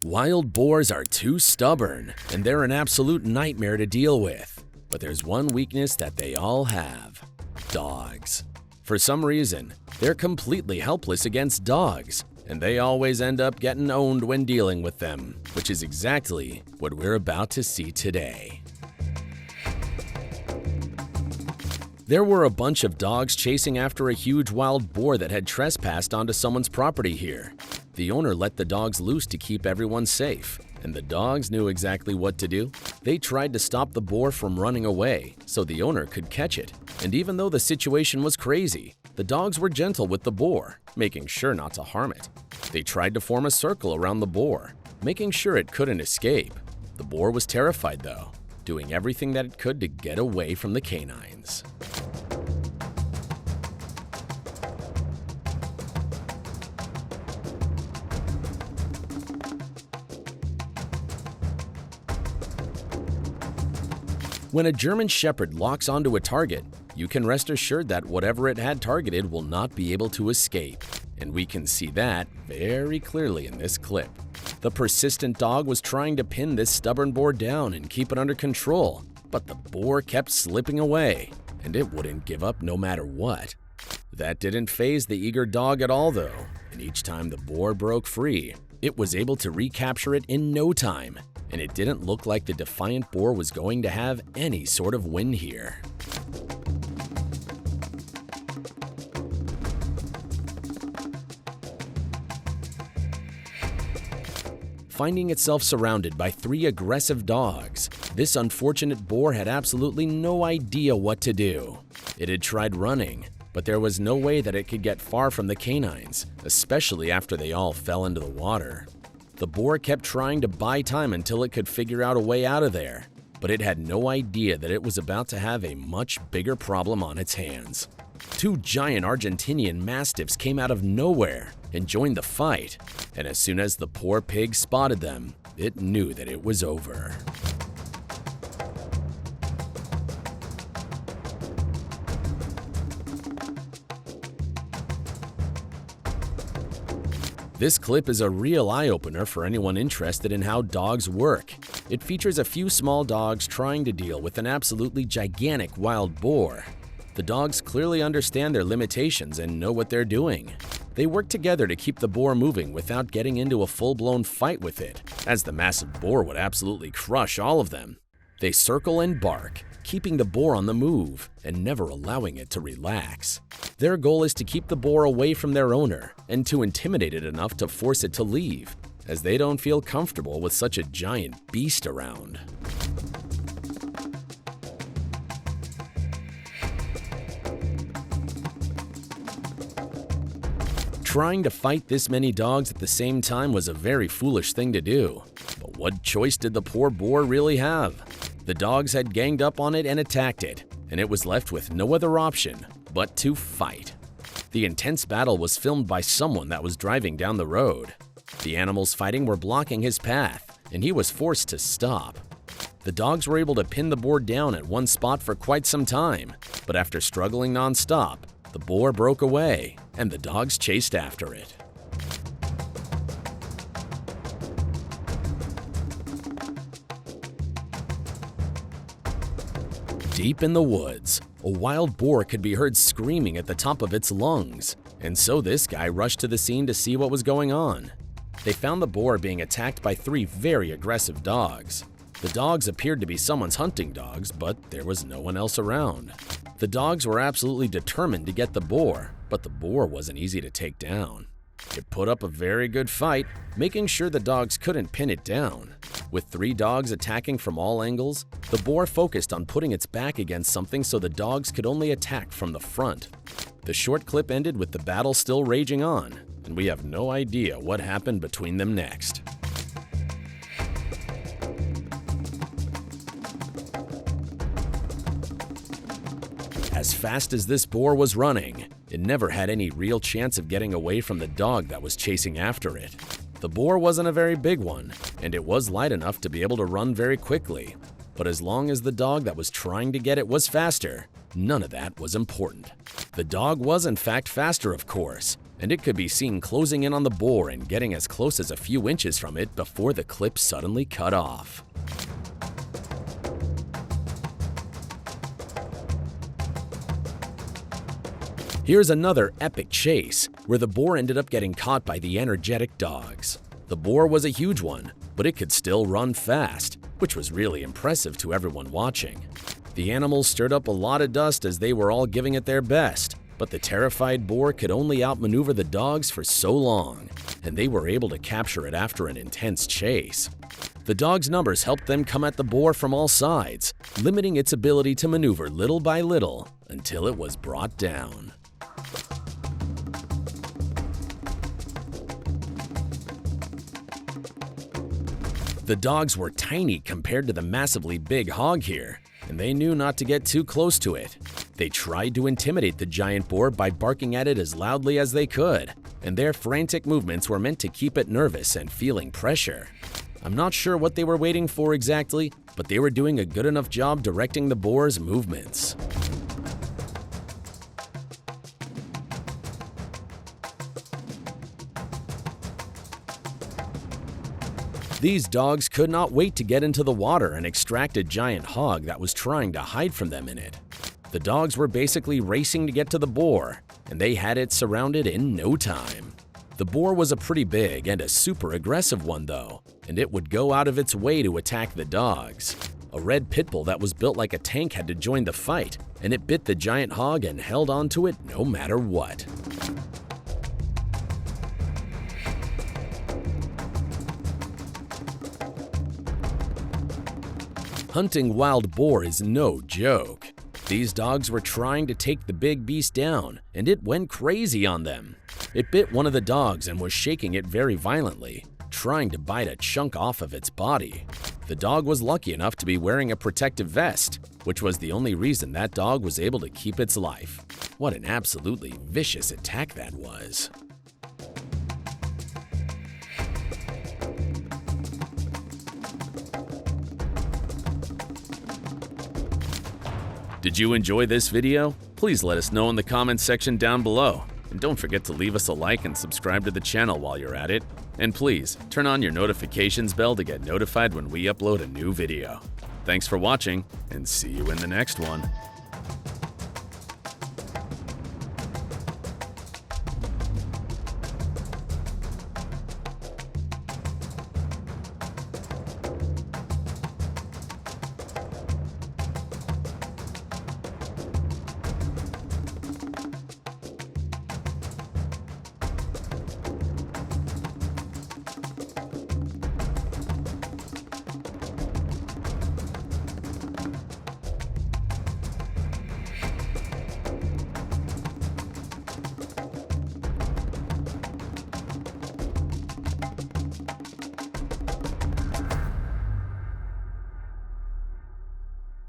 Wild boars are too stubborn, and they're an absolute nightmare to deal with. But there's one weakness that they all have: dogs. For some reason, they're completely helpless against dogs, and they always end up getting owned when dealing with them, which is exactly what we're about to see today. There were a bunch of dogs chasing after a huge wild boar that had trespassed onto someone's property here. The owner let the dogs loose to keep everyone safe, and the dogs knew exactly what to do. They tried to stop the boar from running away so the owner could catch it. And even though the situation was crazy, the dogs were gentle with the boar, making sure not to harm it. They tried to form a circle around the boar, making sure it couldn't escape. The boar was terrified though, doing everything that it could to get away from the canines. When a German Shepherd locks onto a target, you can rest assured that whatever it had targeted will not be able to escape. And we can see that very clearly in this clip. The persistent dog was trying to pin this stubborn boar down and keep it under control, but the boar kept slipping away, and it wouldn't give up no matter what. That didn't faze the eager dog at all though, and each time the boar broke free, it was able to recapture it in no time. And it didn't look like the defiant boar was going to have any sort of win here. Finding itself surrounded by 3 aggressive dogs, this unfortunate boar had absolutely no idea what to do. It had tried running, but there was no way that it could get far from the canines, especially after they all fell into the water. The boar kept trying to buy time until it could figure out a way out of there, but it had no idea that it was about to have a much bigger problem on its hands. 2 giant Argentinian Mastiffs came out of nowhere and joined the fight, and as soon as the poor pig spotted them, it knew that it was over. This clip is a real eye-opener for anyone interested in how dogs work. It features a few small dogs trying to deal with an absolutely gigantic wild boar. The dogs clearly understand their limitations and know what they're doing. They work together to keep the boar moving without getting into a full-blown fight with it, as the massive boar would absolutely crush all of them. They circle and bark, keeping the boar on the move and never allowing it to relax. Their goal is to keep the boar away from their owner and to intimidate it enough to force it to leave, as they don't feel comfortable with such a giant beast around. Trying to fight this many dogs at the same time was a very foolish thing to do. But what choice did the poor boar really have? The dogs had ganged up on it and attacked it, and it was left with no other option but to fight. The intense battle was filmed by someone that was driving down the road. The animals fighting were blocking his path, and he was forced to stop. The dogs were able to pin the boar down at one spot for quite some time, but after struggling non-stop, the boar broke away, and the dogs chased after it. Deep in the woods, a wild boar could be heard screaming at the top of its lungs, and so this guy rushed to the scene to see what was going on. They found the boar being attacked by 3 very aggressive dogs. The dogs appeared to be someone's hunting dogs, but there was no one else around. The dogs were absolutely determined to get the boar, but the boar wasn't easy to take down. It put up a very good fight, making sure the dogs couldn't pin it down. With 3 dogs attacking from all angles, the boar focused on putting its back against something so the dogs could only attack from the front. The short clip ended with the battle still raging on, and we have no idea what happened between them next. As fast as this boar was running, it never had any real chance of getting away from the dog that was chasing after it. The boar wasn't a very big one, and it was light enough to be able to run very quickly. But as long as the dog that was trying to get it was faster, none of that was important. The dog was in fact faster, of course, and it could be seen closing in on the boar and getting as close as a few inches from it before the clip suddenly cut off. Here's another epic chase, where the boar ended up getting caught by the energetic dogs. The boar was a huge one, but it could still run fast, which was really impressive to everyone watching. The animals stirred up a lot of dust as they were all giving it their best, but the terrified boar could only outmaneuver the dogs for so long, and they were able to capture it after an intense chase. The dogs' numbers helped them come at the boar from all sides, limiting its ability to maneuver little by little until it was brought down. The dogs were tiny compared to the massively big hog here, and they knew not to get too close to it. They tried to intimidate the giant boar by barking at it as loudly as they could, and their frantic movements were meant to keep it nervous and feeling pressure. I'm not sure what they were waiting for exactly, but they were doing a good enough job directing the boar's movements. These dogs could not wait to get into the water and extract a giant hog that was trying to hide from them in it. The dogs were basically racing to get to the boar, and they had it surrounded in no time. The boar was a pretty big and a super aggressive one though, and it would go out of its way to attack the dogs. A red pit bull that was built like a tank had to join the fight, and it bit the giant hog and held onto it no matter what. Hunting wild boar is no joke. These dogs were trying to take the big beast down, and it went crazy on them. It bit one of the dogs and was shaking it very violently, trying to bite a chunk off of its body. The dog was lucky enough to be wearing a protective vest, which was the only reason that dog was able to keep its life. What an absolutely vicious attack that was. Did you enjoy this video? Please let us know in the comments section down below. And don't forget to leave us a like and subscribe to the channel while you're at it. And please, turn on your notifications bell to get notified when we upload a new video. Thanks for watching, and see you in the next one.